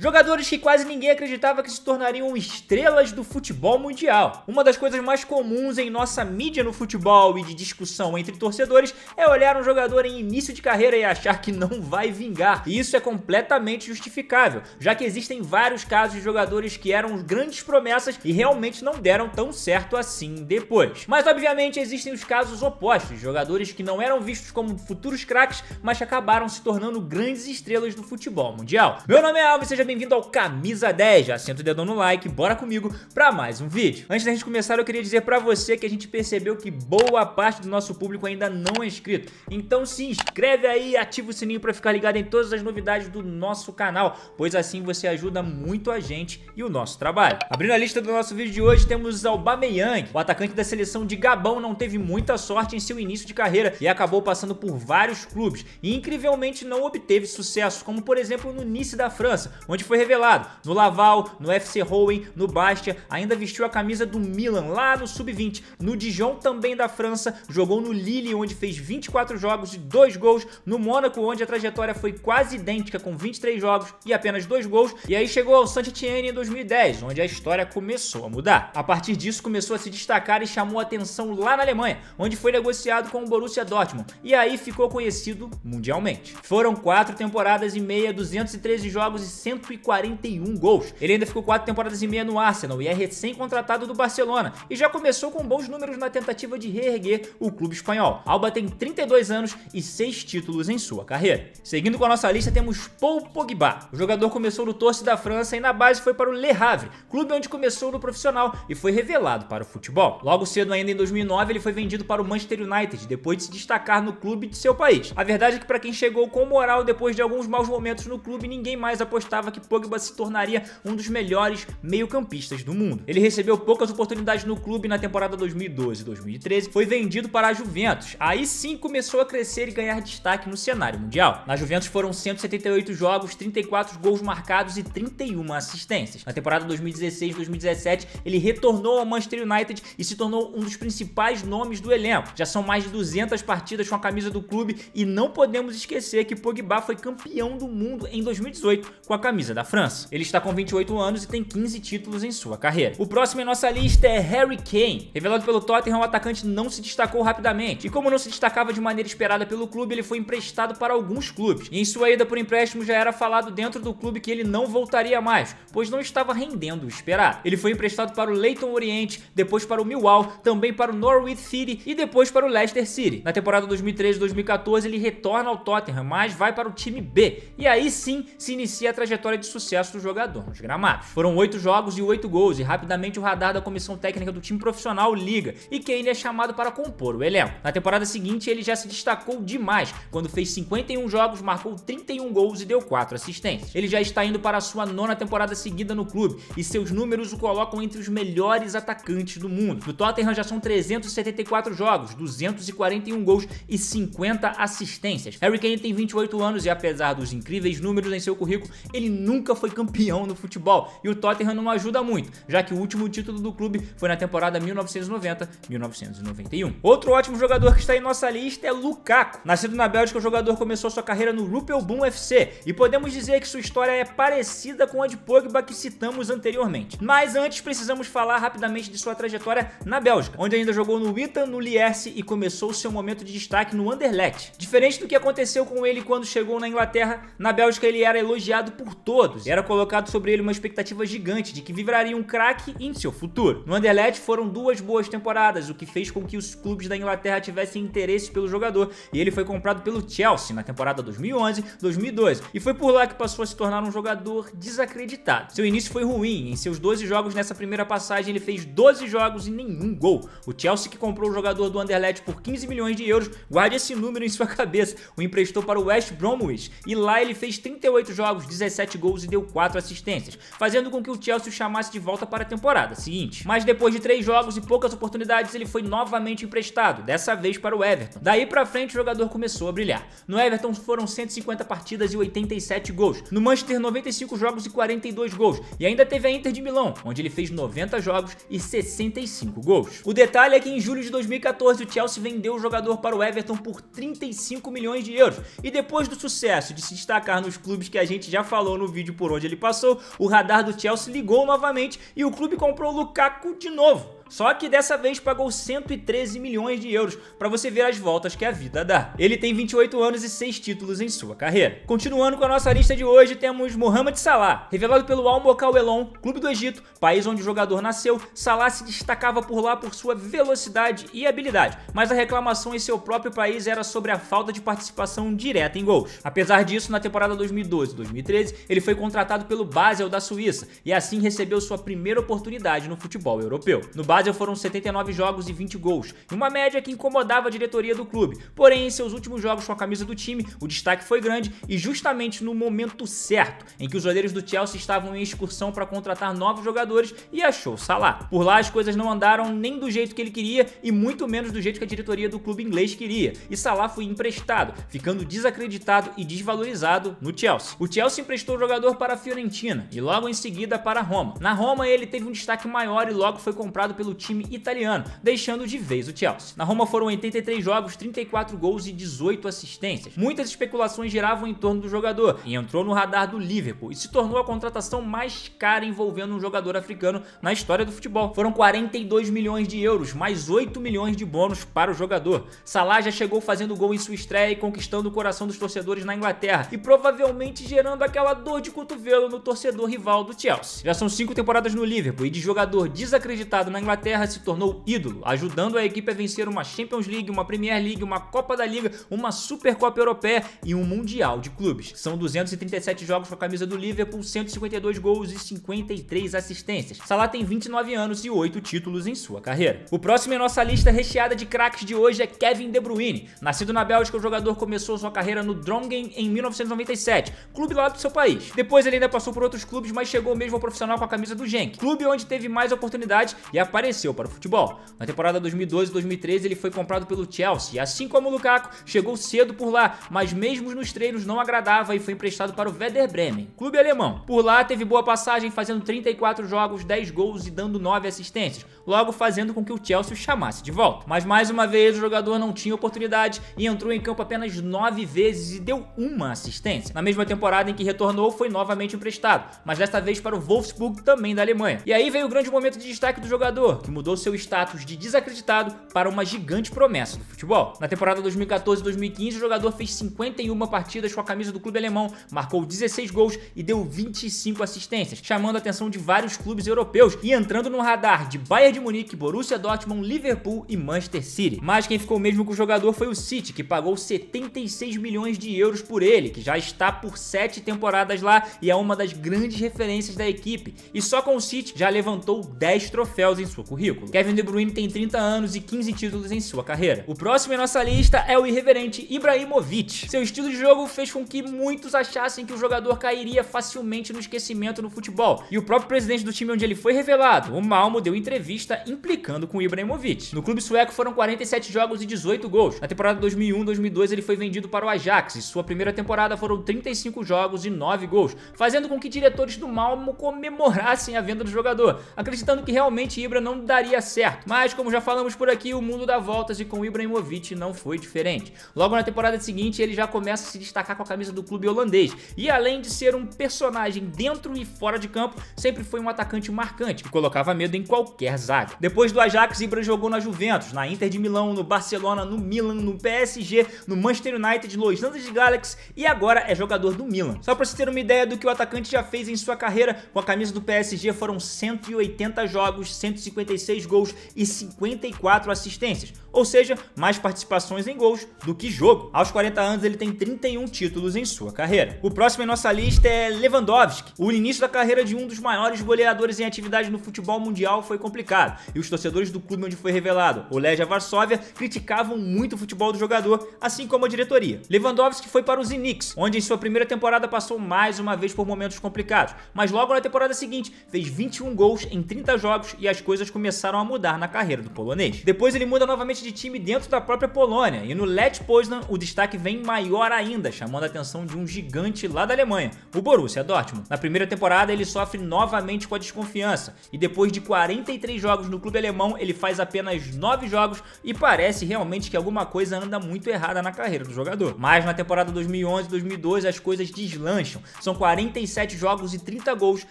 Jogadores que quase ninguém acreditava que se tornariam estrelas do futebol mundial. Uma das coisas mais comuns em nossa mídia no futebol e de discussão entre torcedores é olhar um jogador em início de carreira e achar que não vai vingar. E isso é completamente justificável, já que existem vários casos de jogadores que eram grandes promessas e realmente não deram tão certo assim depois. Mas obviamente existem os casos opostos, jogadores que não eram vistos como futuros craques, mas que acabaram se tornando grandes estrelas do futebol mundial. Meu nome é Alves, seja bem-vindo ao Camisa 10, já senta o dedão no like, bora comigo pra mais um vídeo. Antes da gente começar, eu queria dizer pra você que a gente percebeu que boa parte do nosso público ainda não é inscrito, então se inscreve aí e ativa o sininho pra ficar ligado em todas as novidades do nosso canal, pois assim você ajuda muito a gente e o nosso trabalho. Abrindo a lista do nosso vídeo de hoje, temos Aubameyang. O atacante da seleção de Gabão não teve muita sorte em seu início de carreira e acabou passando por vários clubes e incrivelmente não obteve sucesso, como por exemplo no Nice da França, onde foi revelado, no Laval, no FC Rouen, no Bastia, ainda vestiu a camisa do Milan lá no Sub-20, no Dijon também da França, jogou no Lille onde fez 24 jogos e 2 gols, no Mônaco onde a trajetória foi quase idêntica com 23 jogos e apenas 2 gols, e aí chegou ao Saint-Étienne em 2010, onde a história começou a mudar. A partir disso começou a se destacar e chamou a atenção lá na Alemanha, onde foi negociado com o Borussia Dortmund, e aí ficou conhecido mundialmente. Foram 4 temporadas e meia, 213 jogos e 141 gols. Ele ainda ficou 4 temporadas e meia no Arsenal e é recém-contratado do Barcelona e já começou com bons números na tentativa de reerguer o clube espanhol. Alba tem 32 anos e 6 títulos em sua carreira. Seguindo com a nossa lista, temos Paul Pogba. O jogador começou no Torce da França e na base foi para o Le Havre, clube onde começou no profissional e foi revelado para o futebol. Logo cedo, ainda em 2009, ele foi vendido para o Manchester United, depois de se destacar no clube de seu país. A verdade é que para quem chegou com moral depois de alguns maus momentos no clube, ninguém mais apostava que Pogba se tornaria um dos melhores meio-campistas do mundo. Ele recebeu poucas oportunidades no clube na temporada 2012 e 2013, foi vendido para a Juventus. Aí sim começou a crescer e ganhar destaque no cenário mundial. Na Juventus foram 178 jogos, 34 gols marcados e 31 assistências. Na temporada 2016-2017, ele retornou ao Manchester United e se tornou um dos principais nomes do elenco. Já são mais de 200 partidas com a camisa do clube e não podemos esquecer que Pogba foi campeão do mundo em 2018 com a camisa da França. Ele está com 28 anos e tem 15 títulos em sua carreira. O próximo em nossa lista é Harry Kane. Revelado pelo Tottenham, o atacante não se destacou rapidamente e como não se destacava de maneira esperada pelo clube, ele foi emprestado para alguns clubes. E em sua ida por empréstimo já era falado dentro do clube que ele não voltaria mais, pois não estava rendendo o esperado. Ele foi emprestado para o Leyton Orient, depois para o Millwall, também para o Norwich City e depois para o Leicester City. Na temporada 2013-2014 ele retorna ao Tottenham, mas vai para o time B. E aí sim se inicia a trajetória de sucesso do jogador nos gramados. Foram 8 jogos e 8 gols e rapidamente o radar da comissão técnica do time profissional liga e Kane é chamado para compor o elenco. Na temporada seguinte ele já se destacou demais, quando fez 51 jogos, marcou 31 gols e deu 4 assistências. Ele já está indo para a sua 9ª temporada seguida no clube e seus números o colocam entre os melhores atacantes do mundo. No Tottenham já são 374 jogos, 241 gols e 50 assistências. Harry Kane tem 28 anos e apesar dos incríveis números em seu currículo, ele nunca foi campeão no futebol e o Tottenham não ajuda muito, já que o último título do clube foi na temporada 1990-1991. Outro ótimo jogador que está em nossa lista é Lukaku. Nascido na Bélgica, o jogador começou sua carreira no Ruppelboom FC e podemos dizer que sua história é parecida com a de Pogba que citamos anteriormente. Mas antes precisamos falar rapidamente de sua trajetória na Bélgica, onde ainda jogou no Witan, no Lierse e começou seu momento de destaque no Anderlecht. Diferente do que aconteceu com ele quando chegou na Inglaterra, na Bélgica ele era elogiado por todos. Era colocado sobre ele uma expectativa gigante de que viraria um craque em seu futuro. No Anderlecht foram 2 boas temporadas, o que fez com que os clubes da Inglaterra tivessem interesse pelo jogador, e ele foi comprado pelo Chelsea na temporada 2011-2012, e foi por lá que passou a se tornar um jogador desacreditado. Seu início foi ruim, em seus 12 jogos nessa primeira passagem ele fez 12 jogos e nenhum gol. O Chelsea, que comprou o jogador do Anderlecht por 15 milhões de euros, guarde esse número em sua cabeça, o emprestou para o West Bromwich, e lá ele fez 38 jogos, 17 gols e deu 4 assistências, fazendo com que o Chelsea o chamasse de volta para a temporada seguinte. Mas depois de 3 jogos e poucas oportunidades, ele foi novamente emprestado, dessa vez para o Everton. Daí pra frente o jogador começou a brilhar. No Everton foram 150 partidas e 87 gols. No Manchester, 95 jogos e 42 gols. E ainda teve a Inter de Milão, onde ele fez 90 jogos e 65 gols. O detalhe é que em julho de 2014 o Chelsea vendeu o jogador para o Everton por 35 milhões de euros. E depois do sucesso de se destacar nos clubes que a gente já falou no vídeo por onde ele passou, o radar do Chelsea ligou novamente e o clube comprou o Lukaku de novo. Só que dessa vez pagou 113 milhões de euros, para você ver as voltas que a vida dá. Ele tem 28 anos e 6 títulos em sua carreira. Continuando com a nossa lista de hoje, temos Mohamed Salah. Revelado pelo Al Mokhtar Elon, clube do Egito, país onde o jogador nasceu, Salah se destacava por lá por sua velocidade e habilidade, mas a reclamação em seu próprio país era sobre a falta de participação direta em gols. Apesar disso, na temporada 2012-2013, ele foi contratado pelo Basel da Suíça e assim recebeu sua primeira oportunidade no futebol europeu. No Basel foram 79 jogos e 20 gols, uma média que incomodava a diretoria do clube. Porém, em seus últimos jogos com a camisa do time, o destaque foi grande e justamente no momento certo, em que os olheiros do Chelsea estavam em excursão para contratar novos jogadores, e achou Salah. Por lá as coisas não andaram nem do jeito que ele queria e muito menos do jeito que a diretoria do clube inglês queria, e Salah foi emprestado, ficando desacreditado e desvalorizado no Chelsea. O Chelsea emprestou o jogador para a Fiorentina e logo em seguida para a Roma. Na Roma ele teve um destaque maior e logo foi comprado pelo time italiano, deixando de vez o Chelsea. Na Roma foram 83 jogos, 34 gols e 18 assistências. Muitas especulações giravam em torno do jogador e entrou no radar do Liverpool e se tornou a contratação mais cara envolvendo um jogador africano na história do futebol. Foram 42 milhões de euros, mais 8 milhões de bônus para o jogador. Salah já chegou fazendo gol em sua estreia e conquistando o coração dos torcedores na Inglaterra e provavelmente gerando aquela dor de cotovelo no torcedor rival do Chelsea. Já são 5 temporadas no Liverpool e de jogador desacreditado na Inglaterra se tornou ídolo, ajudando a equipe a vencer uma Champions League, uma Premier League, uma Copa da Liga, uma Supercopa Europeia e um Mundial de Clubes. São 237 jogos com a camisa do Liverpool, 152 gols e 53 assistências. Salah tem 29 anos e 8 títulos em sua carreira. O próximo em nossa lista recheada de craques de hoje é Kevin De Bruyne. Nascido na Bélgica, o jogador começou sua carreira no Drongen em 1997, clube lá do seu país. Depois ele ainda passou por outros clubes, mas chegou mesmo ao profissional com a camisa do Genk, clube onde teve mais oportunidades e apareceu para o futebol. Na temporada 2012-2013 ele foi comprado pelo Chelsea e, assim como o Lukaku, chegou cedo por lá, mas mesmo nos treinos não agradava e foi emprestado para o Werder Bremen, clube alemão. Por lá teve boa passagem, fazendo 34 jogos, 10 gols e dando 9 assistências, logo fazendo com que o Chelsea o chamasse de volta. Mas mais uma vez o jogador não tinha oportunidade e entrou em campo apenas 9 vezes e deu uma assistência. Na mesma temporada em que retornou, foi novamente emprestado, mas desta vez para o Wolfsburg, também da Alemanha. E aí veio o grande momento de destaque do jogador, que mudou seu status de desacreditado para uma gigante promessa do futebol. Na temporada 2014-2015, o jogador fez 51 partidas com a camisa do clube alemão, marcou 16 gols e deu 25 assistências, chamando a atenção de vários clubes europeus e entrando no radar de Bayern de Munique, Borussia Dortmund, Liverpool e Manchester City. Mas quem ficou mesmo com o jogador foi o City, que pagou 76 milhões de euros por ele, que já está por 7 temporadas lá e é uma das grandes referências da equipe. E só com o City já levantou 10 troféus em seu currículo. Kevin De Bruyne tem 30 anos e 15 títulos em sua carreira. O próximo em nossa lista é o irreverente Ibrahimovic. Seu estilo de jogo fez com que muitos achassem que o jogador cairia facilmente no esquecimento no futebol. E o próprio presidente do time onde ele foi revelado, o Malmo, deu entrevista implicando com o Ibrahimovic. No clube sueco foram 47 jogos e 18 gols. Na temporada 2001-2002 ele foi vendido para o Ajax e sua primeira temporada foram 35 jogos e 9 gols, fazendo com que diretores do Malmo comemorassem a venda do jogador, acreditando que realmente Ibra não daria certo. Mas como já falamos por aqui, o mundo dá voltas e com o Ibrahimovic não foi diferente. Logo na temporada seguinte ele já começa a se destacar com a camisa do clube holandês e, além de ser um personagem dentro e fora de campo, sempre foi um atacante marcante que colocava medo em qualquer zaga. Depois do Ajax, Ibra jogou na Juventus, na Inter de Milão, no Barcelona, no Milan, no PSG, no Manchester United, Los Angeles Galaxy e agora é jogador do Milan. Só para você ter uma ideia do que o atacante já fez em sua carreira, com a camisa do PSG foram 180 jogos, 156 gols e 54 assistências, ou seja, mais participações em gols do que jogo. Aos 40 anos ele tem 31 títulos em sua carreira. O próximo em nossa lista é Lewandowski. O início da carreira de um dos maiores goleadores em atividade no futebol mundial foi complicado e os torcedores do clube onde foi revelado, o Legia Varsóvia, criticavam muito o futebol do jogador, assim como a diretoria. Lewandowski foi para o Zenix, onde em sua primeira temporada passou mais uma vez por momentos complicados, mas logo na temporada seguinte fez 21 gols em 30 jogos e as coisas começaram a mudar na carreira do polonês. Depois ele muda novamente monte de time dentro da própria Polônia, e no Lech Poznan o destaque vem maior ainda, chamando a atenção de um gigante lá da Alemanha, o Borussia Dortmund. Na primeira temporada ele sofre novamente com a desconfiança, e depois de 43 jogos no clube alemão, ele faz apenas 9 jogos e parece realmente que alguma coisa anda muito errada na carreira do jogador. Mas na temporada 2011-2012 as coisas deslancham, são 47 jogos e 30 gols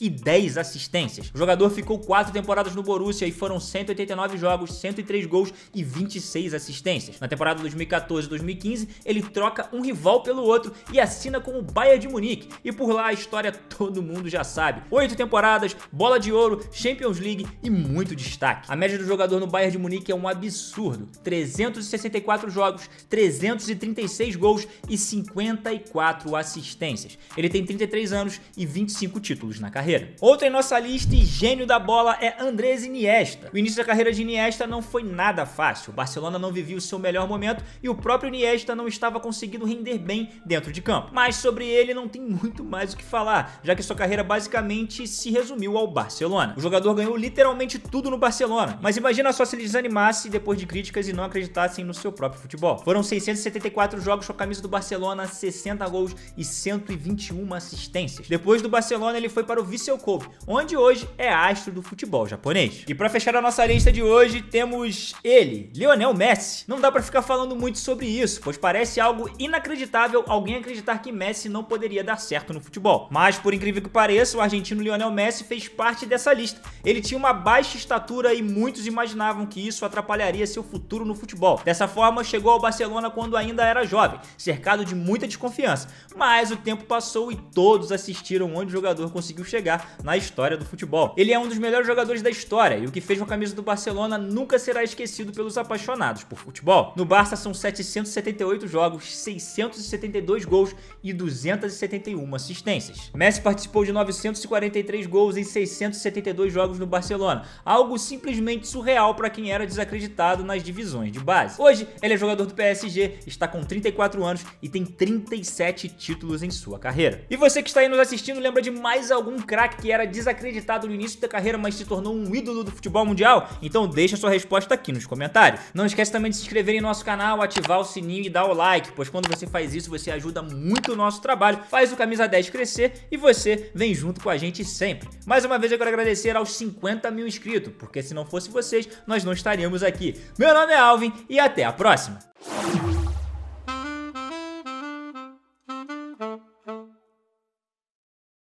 e 10 assistências. O jogador ficou 4 temporadas no Borussia e foram 189 jogos, 103 gols e 26 assistências. Na temporada 2014-2015 ele troca um rival pelo outro e assina com o Bayern de Munique, e por lá a história todo mundo já sabe. 8 temporadas, bola de ouro, Champions League e muito destaque. A média do jogador no Bayern de Munique é um absurdo, 364 jogos, 336 gols e 54 assistências. Ele tem 33 anos e 25 títulos na carreira. Outro em nossa lista e gênio da bola é Andrés Iniesta. O início da carreira de Iniesta não foi nada fácil, o Barcelona não vivia o seu melhor momento e o próprio Iniesta não estava conseguindo render bem dentro de campo. Mas sobre ele não tem muito mais o que falar, já que sua carreira basicamente se resumiu ao Barcelona. O jogador ganhou literalmente tudo no Barcelona, mas imagina só se ele desanimasse depois de críticas e não acreditassem no seu próprio futebol. Foram 674 jogos com a camisa do Barcelona, 60 gols e 121 assistências. Depois do Barcelona ele foi para o Vissel Kobe, onde hoje é astro do futebol japonês. E para fechar a nossa lista de hoje temos ele, Lionel Messi. Não dá para ficar falando muito sobre isso, pois parece algo inacreditável alguém acreditar que Messi não poderia dar certo no futebol. Mas por incrível que pareça, o argentino Lionel Messi fez parte dessa lista. Ele tinha uma baixa estatura e muitos imaginavam que isso atrapalharia seu futuro no futebol. Dessa forma, chegou ao Barcelona quando ainda era jovem, cercado de muita desconfiança. Mas o tempo passou e todos assistiram onde o jogador conseguiu chegar na história do futebol. Ele é um dos melhores jogadores da história e o que fez com a camisa do Barcelona nunca será esquecido pelos apaixonados por futebol. No Barça são 778 jogos, 672 gols e 271 assistências. Messi participou de 943 gols em 672 jogos no Barcelona, algo simplesmente surreal para quem era desacreditado nas divisões de base. Hoje ele é jogador do PSG, está com 34 anos e tem 37 títulos em sua carreira. E você que está aí nos assistindo, lembra de mais algum craque que era desacreditado no início da carreira, mas se tornou um ídolo do futebol mundial? Então deixa sua resposta aqui nos comentários. Não esquece também de se inscrever em nosso canal, ativar o sininho e dar o like, pois quando você faz isso, você ajuda muito o nosso trabalho, faz o Camisa 10 crescer e você vem junto com a gente sempre. Mais uma vez eu quero agradecer aos 50 mil inscritos, porque se não fosse vocês, nós não estaríamos aqui. Meu nome é Alvin e até a próxima!